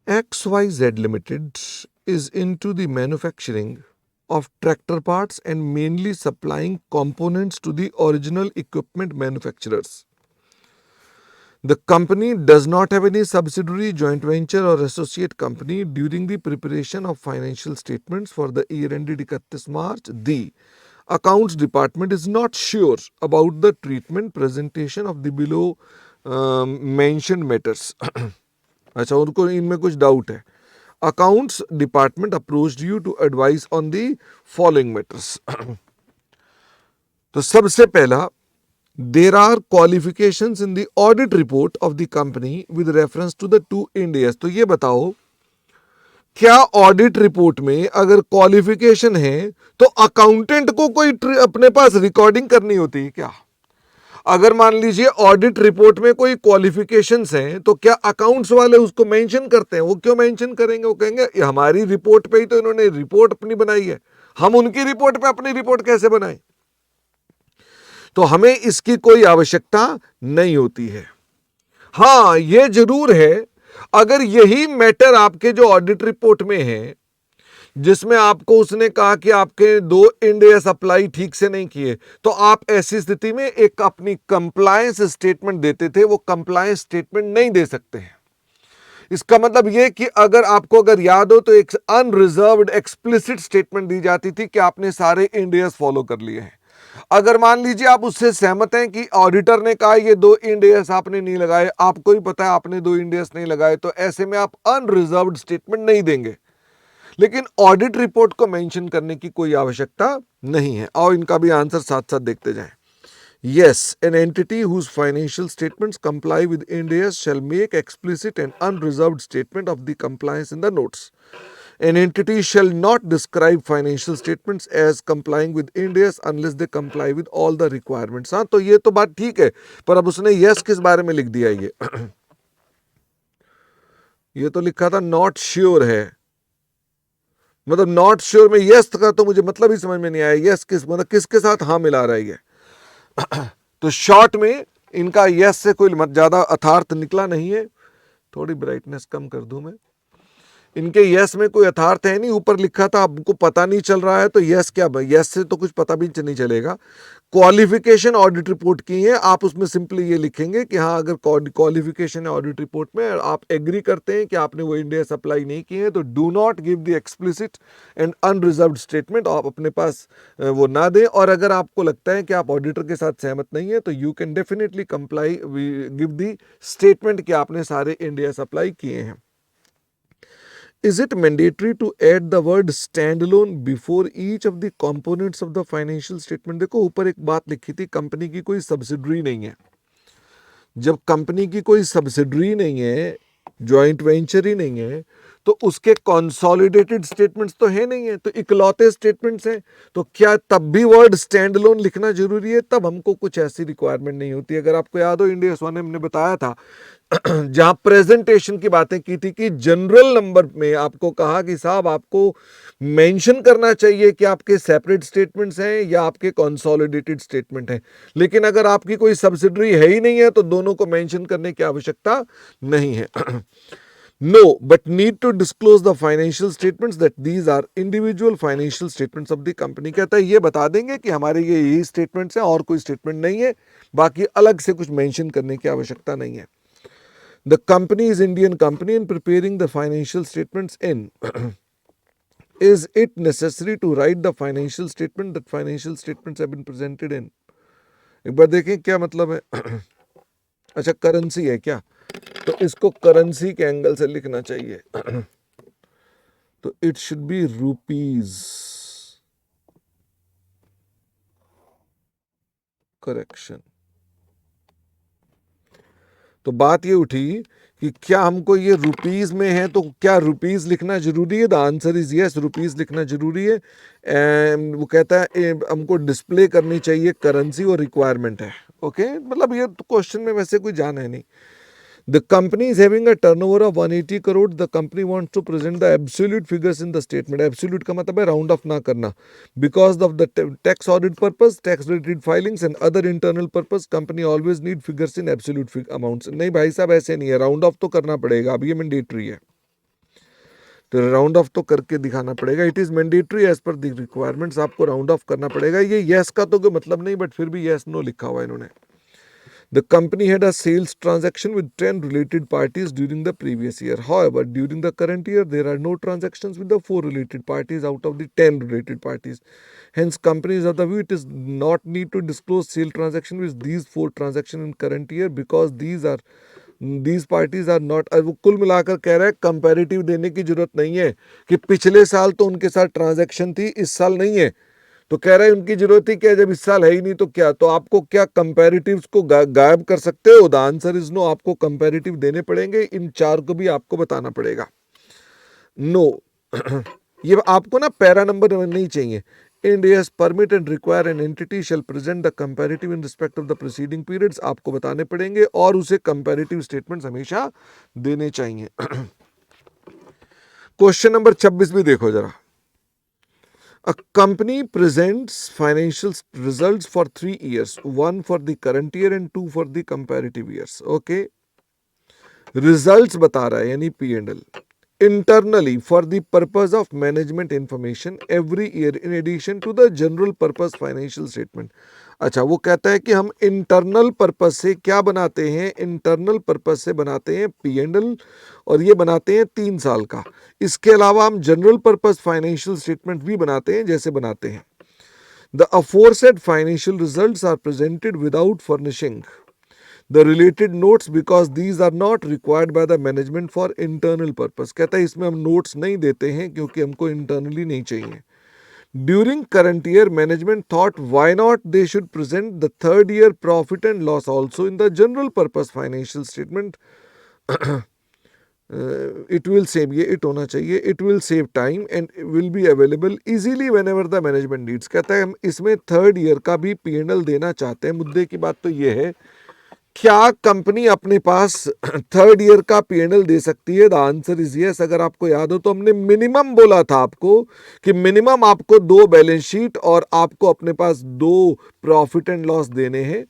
XYZ Limited is into the manufacturing of tractor parts and mainly supplying components to the original equipment manufacturers. The company does not have any subsidiary, joint venture or associate company. During the preparation of financial statements for the year ended 31 March, the accounts department is not sure about the treatment presentation of the below mentioned matters. अच्छा, उनको इनमें कुछ doubt है। Accounts department approached you to advise on the following matters. तो सबसे पहला, there are qualifications in the audit report of the company with reference to the 2 Ind AS। तो ये बताओ, क्या ऑडिट रिपोर्ट में अगर क्वालिफिकेशन है तो अकाउंटेंट को कोई अपने पास रिकॉर्डिंग करनी होती है क्या? अगर मान लीजिए ऑडिट रिपोर्ट में कोई क्वालिफिकेशंस हैं तो क्या अकाउंट्स वाले उसको मेंशन करते हैं? वो क्यों मेंशन करेंगे? वो कहेंगे हमारी रिपोर्ट पे ही तो इन्होंने रिपोर्ट अपनी बनाई है, हम उनकी रिपोर्ट पे अपनी रिपोर्ट कैसे बनाएं? तो हमें इसकी कोई आवश्यकता नहीं होती है। हां, यह जरूर है, अगर यही मैटर आपके जो ऑडिट रिपोर्ट में है, जिसमें आपको उसने कहा कि आपके 2 Ind AS अप्लाई ठीक से नहीं किए, तो आप ऐसी स्थिति में एक अपनी कंप्लायंस स्टेटमेंट देते थे, वो कंप्लायंस स्टेटमेंट नहीं दे सकते हैं। इसका मतलब यह कि अगर याद हो तो एक अनरिजर्व्ड एक्सप्लिसिट स्टेटमेंट दी जाती थी कि आपने सारे Ind AS फॉलो कर लिए हैं। अगर मान लीजिए आप उससे सहमत हैं कि ऑडिटर ने कहा ये 2 Ind AS आपने नहीं लगाए, आपको ही पता है आपने 2 Ind AS नहीं लगाए, तो ऐसे में आप अनरिजर्व्ड स्टेटमेंट नहीं देंगे। लेकिन ऑडिट रिपोर्ट को मेंशन करने की कोई आवश्यकता नहीं है। और इनका भी आंसर साथ साथ देखते जाएं। Yes, an entity whose financial statements comply with Ind AS shall make explicit and unreserved statement of the compliance in the notes. An entity shall not describe financial statements as complying with Ind AS unless they comply with all the requirements. हाँ, तो ये तो बात ठीक है, पर अब उसने यस किस बारे में लिख दिया ये तो लिखा था नॉट श्योर है, मतलब नॉट श्योर में यस का तो मुझे मतलब ही समझ में नहीं आया, यस किस मतलब किसके साथ हाँ मिला रहा है ये तो शॉर्ट में इनका यस से कोई ज्यादा अर्थार्थ निकला नहीं है। थोड़ी ब्राइटनेस कम कर दूं मैं, इनके यस में कोई यथार्थ है नहीं, ऊपर लिखा था आपको पता नहीं चल रहा है, तो यस क्या, यस से तो कुछ पता भी नहीं चलेगा। क्वालिफिकेशन ऑडिट रिपोर्ट की है, आप उसमें सिंपली ये लिखेंगे कि हाँ अगर क्वालिफिकेशन है ऑडिट रिपोर्ट में आप एग्री करते हैं कि आपने वो इंडिया सप्लाई नहीं किए हैं, तो do not give the explicit and unreserved statement, आप अपने पास वो ना दें। और अगर आपको लगता है कि आप ऑडिटर के साथ सहमत नहीं है, तो you can definitely comply give the statement कि आपने सारे इंडिया सप्लाई किए हैं। Is it mandatory to add the word standalone before each of the components of the financial statement? देखो ऊपर एक बात लिखी थी, कंपनी की कोई सब्सिडरी नहीं है। जब कंपनी की कोई सब्सिडरी नहीं है, जॉइंट वेंचर ही नहीं है, तो उसके कंसोलिडेटेड स्टेटमेंट्स तो है नहीं है, तो इकलौते स्टेटमेंट्स हैं। तो क्या तब भी वर्ड स्टैंड अलोन लिखना जरूरी है? तब हमको कुछ ऐसी रिक्वायरमेंट नहीं होती। अगर आपको याद हो इंडिया सोने हमने बताया था जहां प्रेजेंटेशन की बातें की थी कि जनरल नंबर में आपको कहा कि साहब आपको मेंशन करना चाहिए कि आपके सेपरेट स्टेटमेंट्स हैं या आपके कंसोलिडेटेड स्टेटमेंट हैं, लेकिन अगर आपकी कोई सब्सिडरी है ही नहीं है तो दोनों को मेंशन करने की आवश्यकता नहीं है। No, but need to disclose the financial statements that these are individual financial statements of the company। कहता है ये बता देंगे कि हमारे ये यही स्टेटमेंट्स हैं और कोई स्टेटमेंट नहीं है, बाकी अलग से कुछ मेंशन करने की आवश्यकता नहीं है। The company is Indian company and preparing the financial statements in is it necessary to write the financial statement that financial statements have been presented in? एक बार देखें क्या मतलब है। अच्छा करेंसी है क्या, तो इसको करेंसी के एंगल से लिखना चाहिए। तो it should be rupees, correction. तो बात ये उठी कि क्या हमको ये रुपीज में है तो क्या रुपीज लिखना जरूरी है? The answer is yes, rupees लिखना जरूरी है। एंड वो कहता है हमको डिस्प्ले करनी चाहिए करेंसी और रिक्वायरमेंट है। ओके मतलब ये क्वेश्चन में वैसे कोई जान है नहीं। The company is having a turnover of 180 crore. The company wants to present the absolute figures in the statement. Absolute का मतलब है राउंड ऑफ ना करना। Because of the tax audit purpose, tax related filings and other internal purpose, company always need figures in absolute amounts. नहीं भाई साहब ऐसे नहीं है, राउंड ऑफ तो करना पड़ेगा, अब ये मैंडेटरी है, तो राउंड ऑफ तो करके दिखाना पड़ेगा। It is mandatory as per the requirements, आपको राउंड ऑफ करना पड़ेगा। ये यस का तो कोई मतलब नहीं, बट फिर भी यस नो लिखा हुआ है इन्होंने। The company had a sales transaction with 10 related parties during the previous year. However, during the current year, there are no transactions with the 4 related parties out of the 10 related parties. Hence, companies of the view it is not need to disclose sale transaction with these 4 transactions in current year because these parties are not। वो कुल मिलाकर कह रहा है comparative देने की जरूरत नहीं है कि पिछले साल तो उनके साथ ट्रांजैक्शन थी, इस साल नहीं है, तो कह रहे हैं उनकी जरूरत ही क्या है जब इस साल है ही नहीं, तो क्या, तो आपको क्या कंपैरेटिव्स को गायब कर सकते हो? द आंसर इज नो, आपको कंपैरेटिव देने पड़ेंगे, इन 4 को भी आपको बताना पड़ेगा। नो ये आपको ना पैरा नंबर नहीं चाहिए। Ind AS permit and require an entity shall present the comparative in respect of the preceding periods, आपको बताने पड़ेंगे और उसे कंपैरेटिव स्टेटमेंट्स हमेशा देने चाहिए। क्वेश्चन नंबर 26 भी देखो जरा। A company presents financial results for 3 years, 1 for the current year and 2 for the comparative years. Okay. Results बता रहा है यानी P&L. Internally for the purpose of management information every year in addition to the general purpose financial statement. अच्छा वो कहता है कि हम इंटरनल पर्पज से क्या बनाते हैं, इंटरनल पर्पज से बनाते हैं P&L और ये बनाते हैं 3 साल का। इसके अलावा हम जनरल पर्पज फाइनेंशियल स्टेटमेंट भी बनाते हैं, जैसे बनाते हैं the aforesaid financial results are presented without furnishing the related notes because these are not required by the management for internal purpose. कहता है इसमें हम नोट्स नहीं देते हैं क्योंकि हमको इंटरनली नहीं चाहिए। During current year, management thought why not they should present the third year profit and loss also in the general purpose financial statement it will save, ये इट होना चाहिए, it will save time and will be available easily when ever the management needs. कहता है हम इसमें third year का भी P&L देना चाहते हैं। मुद्दे की बात तो ये है, क्या कंपनी अपने पास थर्ड ईयर का P&L दे सकती है? The answer is yes. अगर आपको याद हो तो हमने मिनिमम बोला था आपको कि मिनिमम आपको 2 बैलेंस शीट और आपको अपने पास 2 प्रॉफिट एंड लॉस देने हैं,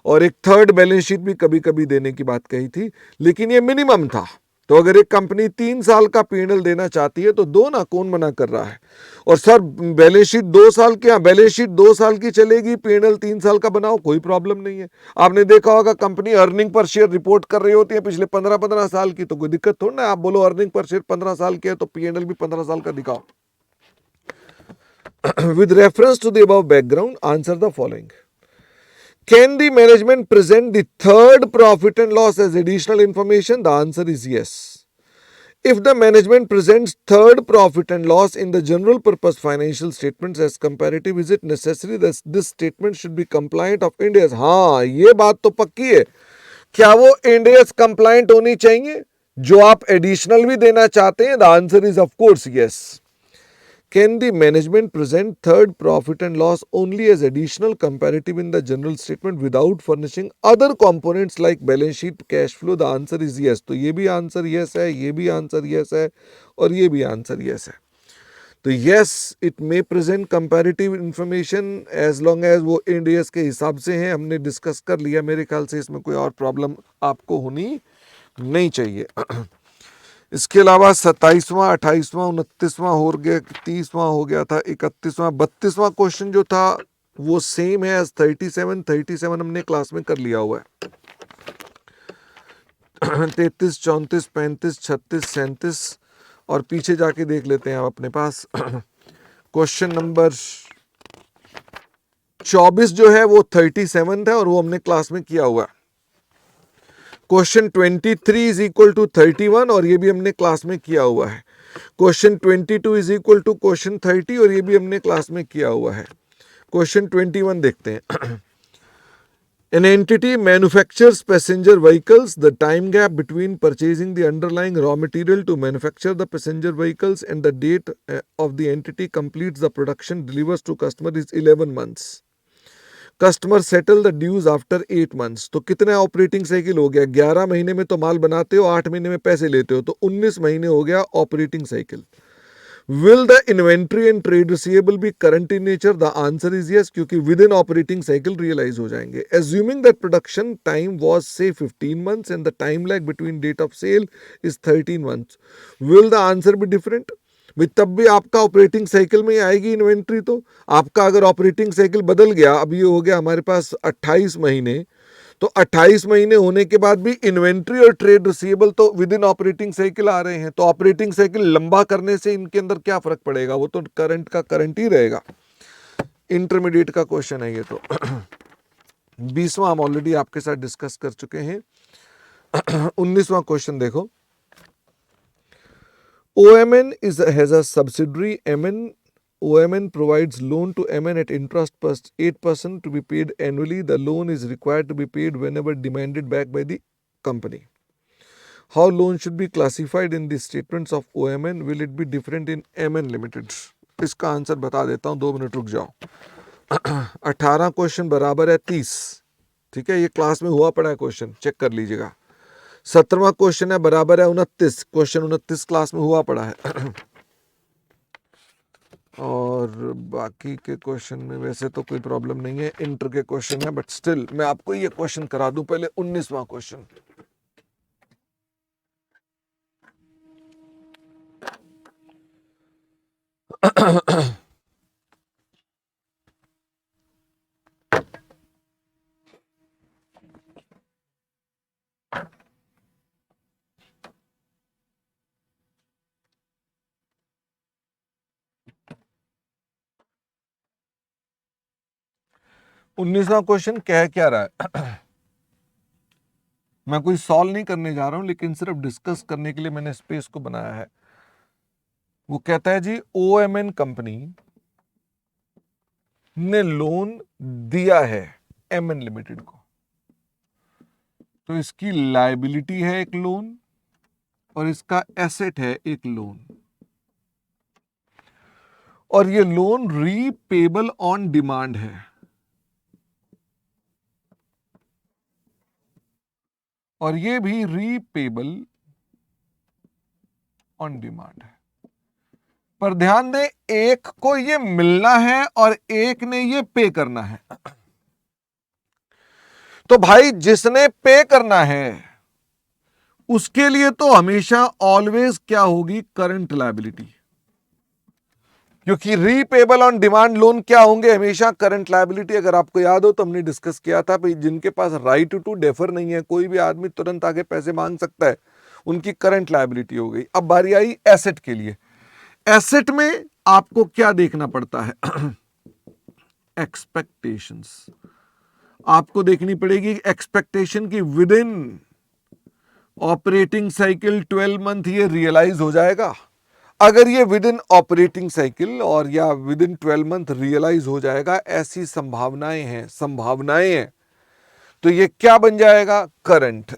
और एक थर्ड बैलेंस शीट भी कभी कभी देने की बात कही थी, लेकिन ये मिनिमम था। तो अगर एक कंपनी 3 साल का P&L देना चाहती है तो दो ना, कौन मना कर रहा है? और सर बैलेंस शीट 2 साल की, बैलेंस शीट 2 साल की चलेगी, P&L 3 साल का बनाओ, कोई प्रॉब्लम नहीं है। आपने देखा होगा company earning per share report कर रही होती है पिछले 15-15 साल की, तो कोई दिक्कत थोड़ी ना। आप बोलो अर्निंग पर शेयर 15 साल की है तो P&L भी 15 साल का दिखाओ। With reference to the above background answer the following. Can the management present the third profit and loss as additional information? The answer is yes. If the management presents third profit and loss in the general purpose financial statements as comparative, is it necessary that this statement should be compliant of Ind AS? हाँ, ये बात तो पक्की है। क्या वो Ind AS compliant होनी चाहिए जो आप एडिशनल भी देना चाहते हैं? The answer is of course yes. Can the management present third profit and loss only as additional comparative in the general statement without furnishing other components like balance sheet, cash flow? The answer is yes. तो ये भी answer yes है, ये भी answer yes है, और ये भी आंसर yes है। तो yes, it may present comparative information as long as वो Ind AS के हिसाब से है। हमने डिस्कस कर लिया, मेरे ख्याल से इसमें कोई और प्रॉब्लम आपको होनी नहीं चाहिए। इसके अलावा 27वां, 28वां, 29वां हो गया, 30वां हो गया था, 31वां, 32वां क्वेश्चन जो था वो सेम है एज 37 हमने क्लास में कर लिया हुआ है। 33, 34, 35, 36, 37 और पीछे जाके देख लेते हैं आप अपने पास। क्वेश्चन नंबर 24 जो है वो 37 है और वो हमने क्लास में किया हुआ है। क्वेश्चन 23 इज इक्वल टू 31 और ये भी हमने क्लास में किया हुआ है। Question 22 is equal to question 30 और ये भी हमने क्लास में किया हुआ है। क्वेश्चन 21 देखते हैं। An entity manufactures passenger vehicles. The time gap between purchasing the underlying raw material to manufacture the passenger vehicles and the date of the entity completes the production delivers to customer is 11 months. Customer settle the dues after 8 months। तो कितने operating cycle हो गया? 11 महीने में तो माल बनाते हो, 8 महीने में पैसे लेते हो, तो 19 महीने हो गया operating cycle. Will the inventory and trade receivable be current in nature? The answer is yes, क्योंकि within operating cycle realise हो जाएंगे। Assuming that production time was say 15 months and the time lag between date of sale is 13 months, will the answer be different? भाई तब भी आपका operating cycle में आएगी inventory. तो आपका अगर ऑपरेटिंग साइकिल बदल गया, अब ये हो गया हमारे पास 28 महीने, तो 28 महीने होने के बाद भी इन्वेंट्री और ट्रेड रिसीवेबल तो विद इन ऑपरेटिंग साइकिल आ रहे हैं। तो ऑपरेटिंग साइकिल लंबा करने से इनके अंदर क्या फर्क पड़ेगा? वो तो करंट का करंट ही रहेगा। इंटरमीडिएट का क्वेश्चन है ये तो। 20वां हम ऑलरेडी आपके साथ डिस्कस कर चुके हैं। 19वां क्वेश्चन देखो। OMN has a subsidiary MN. OMN provides loan to MN at interest plus 8% to be paid annually. The loan is required to be paid whenever demanded back by the company. How loan should be classified in the statements of OMN? Will it be different in MN Limited? इसका answer बता देता हूँ, 2 minute रुक जाओ। 18 question बराबर है 30। ठीक है, ये क्लास में हुआ पड़ा है क्वेश्चन, चेक कर लीजिएगा। 17वां क्वेश्चन है बराबर है 29। क्वेश्चन 29 क्लास में हुआ पड़ा है। और बाकी के क्वेश्चन में वैसे तो कोई प्रॉब्लम नहीं है, इंटर के क्वेश्चन है, बट स्टिल मैं आपको ये क्वेश्चन करा दूं पहले। 19वां क्वेश्चन। उन्नीसवां क्वेश्चन कह क्या रहा है? मैं कोई सॉल्व नहीं करने जा रहा हूं, लेकिन सिर्फ डिस्कस करने के लिए मैंने स्पेस को बनाया है। वो कहता है जी OMN कंपनी ने लोन दिया है MN लिमिटेड को, तो इसकी लायबिलिटी है एक लोन, और इसका एसेट है एक लोन, और ये लोन रीपेबल ऑन डिमांड है, और ये भी रीपेबल ऑन डिमांड है। पर ध्यान दें, एक को ये मिलना है और एक ने ये पे करना है। तो भाई जिसने पे करना है उसके लिए तो हमेशा ऑलवेज क्या होगी, करंट लायबिलिटी, क्योंकि रीपेबल ऑन डिमांड लोन क्या होंगे, हमेशा करंट लायबिलिटी। अगर आपको याद हो तो हमने डिस्कस किया था भाई, जिनके पास राइट टू डेफर नहीं है, कोई भी आदमी तुरंत आगे पैसे मांग सकता है, उनकी करंट लायबिलिटी हो गई। अब बारी आई एसेट के लिए। एसेट में आपको क्या देखना पड़ता है एक्सपेक्टेशंस, आपको देखनी पड़ेगी एक्सपेक्टेशन की with in operating cycle 12 month ये रियलाइज हो जाएगा। अगर ये विद इन ऑपरेटिंग साइकिल और या विद इन 12 मंथ रियलाइज हो जाएगा, ऐसी संभावनाएं हैं, तो ये क्या बन जाएगा, करंट।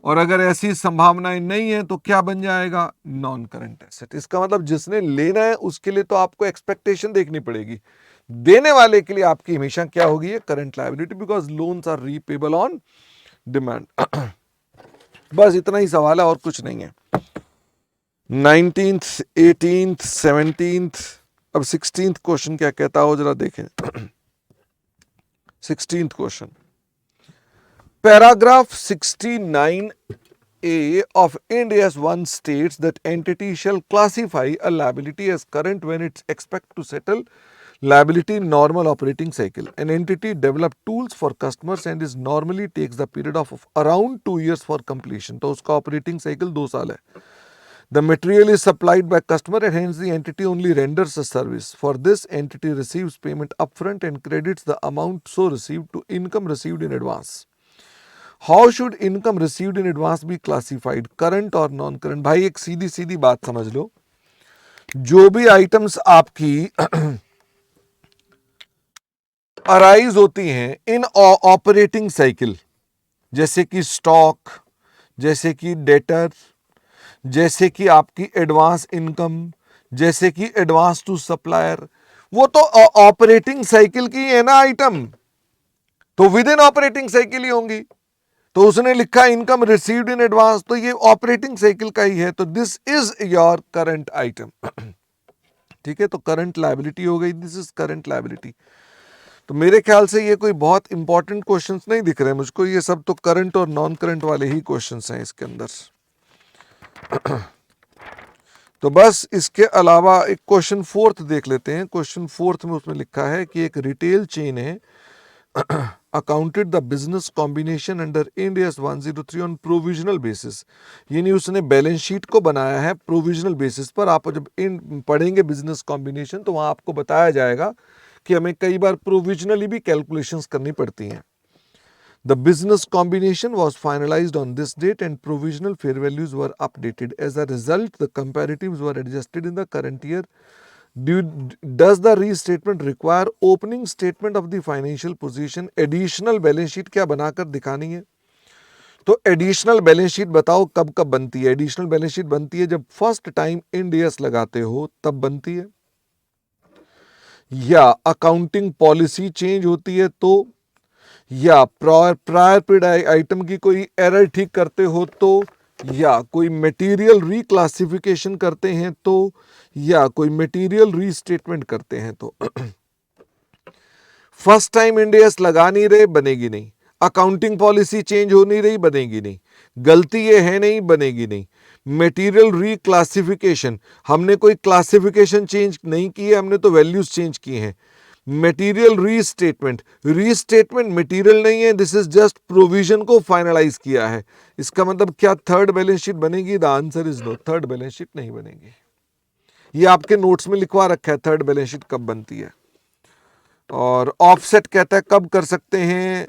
और अगर ऐसी संभावनाएं नहीं है तो क्या बन जाएगा, नॉन करंट एसेट। इसका मतलब जिसने लेना है उसके लिए तो आपको एक्सपेक्टेशन देखनी पड़ेगी, देने वाले के लिए आपकी हमेशा क्या होगी, ये current liability, because loans are repayable on demand. बस इतना ही सवाल है और कुछ नहीं है। 19th, 18th, 17th, अब 16th क्वेश्चन क्या कहता हो जरा देखें। 16th question, paragraph 69A of Ind AS 1 states that entity shall classify a liability as current when it expects to settle liability in normal operating cycle. An entity develop tools for customers and is normally takes the period of around 2 years for completion. तो उसका operating cycle 2 साल है. The material is supplied by customer and hence the entity only renders a service. For this, entity receives payment upfront and credits the amount so received to income received in advance. How should income received in advance be classified? Current or non-current? भाई एक सीधी सीधी बात समझ लो, जो भी items आपकी arise होती हैं इन operating cycle, जैसे कि स्टॉक, जैसे कि डेटर, जैसे कि आपकी एडवांस इनकम, जैसे कि एडवांस टू सप्लायर, वो तो ऑपरेटिंग साइकिल की है ना आइटम, तो विद इन ऑपरेटिंग साइकिल ही होंगी। तो उसने लिखा इनकम रिसीव्ड इन एडवांस, तो ये ऑपरेटिंग साइकिल का ही है, तो this is your current item. ठीक है, तो करंट लायबिलिटी हो गई, दिस इज करंट लायबिलिटी। तो मेरे ख्याल से ये कोई बहुत इंपॉर्टेंट क्वेश्चंस नहीं दिख रहे मुझको, ये सब तो करंट और नॉन करंट वाले ही क्वेश्चंस हैं इसके अंदर। तो बस इसके अलावा एक क्वेश्चन 4th देख लेते हैं। क्वेश्चन 4th में उसमें लिखा है कि एक रिटेल चेन है, accounted the business combination under Ind AS 103 on provisional basis, यानी उसने बैलेंस शीट को बनाया है प्रोविजनल बेसिस पर। आप जब पढ़ेंगे बिजनेस कॉम्बिनेशन तो वहां आपको बताया जाएगा कि हमें कई बार प्रोविजनली भी कैलकुलेशंस करनी पड़ती हैं। The business combination was finalized on this date and provisional fair values were updated. As a result, the comparatives were adjusted in the current year. Does the restatement require opening statement of the financial position? Additional balance sheet क्या बनाकर दिखानी है? तो additional balance sheet बताओ कब कब बनती है? एडिशनल बैलेंस शीट बनती है जब फर्स्ट टाइम इंड AS लगाते हो तब बनती है, या अकाउंटिंग पॉलिसी चेंज होती है तो, या प्रायर पीरियड आइटम की कोई एरर ठीक करते हो तो, या कोई मटेरियल रिक्लासिफिकेशन करते हैं तो, या कोई मटेरियल रीस्टेटमेंट करते हैं तो। फर्स्ट टाइम इंड AS लगा नहीं रहे, बनेगी नहीं। अकाउंटिंग पॉलिसी चेंज हो नहीं रही, बनेगी नहीं। गलती ये है नहीं, बनेगी नहीं। मटेरियल रिक्लासिफिकेशन, हमने कोई क्लासिफिकेशन चेंज नहीं की है, हमने तो वैल्यूज चेंज की हैं। मटेरियल रीस्टेटमेंट, रीस्टेटमेंट मटेरियल नहीं है, दिस इज जस्ट प्रोविजन को फाइनलाइज किया है। इसका मतलब क्या थर्ड बैलेंस शीट बनेगी? The answer is no, third balance sheet नहीं बनेगी। ये आपके नोट्स में लिखवा रखा है थर्ड बैलेंस शीट कब बनती है। और ऑफसेट कहता है कब कर सकते हैं,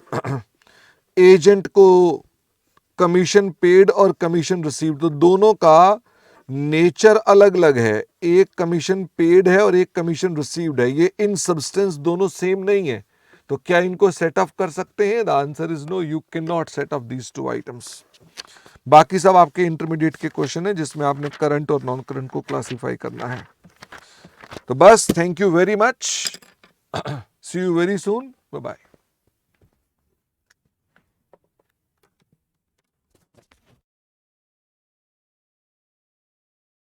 एजेंट को कमीशन पेड और कमीशन रिसीव्ड, तो दोनों का नेचर अलग अलग है। एक कमीशन पेड है और एक कमीशन रिसीव्ड है, ये इन सब्सटेंस दोनों सेम नहीं है, तो क्या इनको सेट ऑफ कर सकते हैं? The answer is no, you can not set off these two items. बाकी सब आपके इंटरमीडिएट के क्वेश्चन है जिसमें आपने करंट और नॉन करंट को क्लासिफाई करना है। तो बस, thank you very much, see you very soon, bye bye.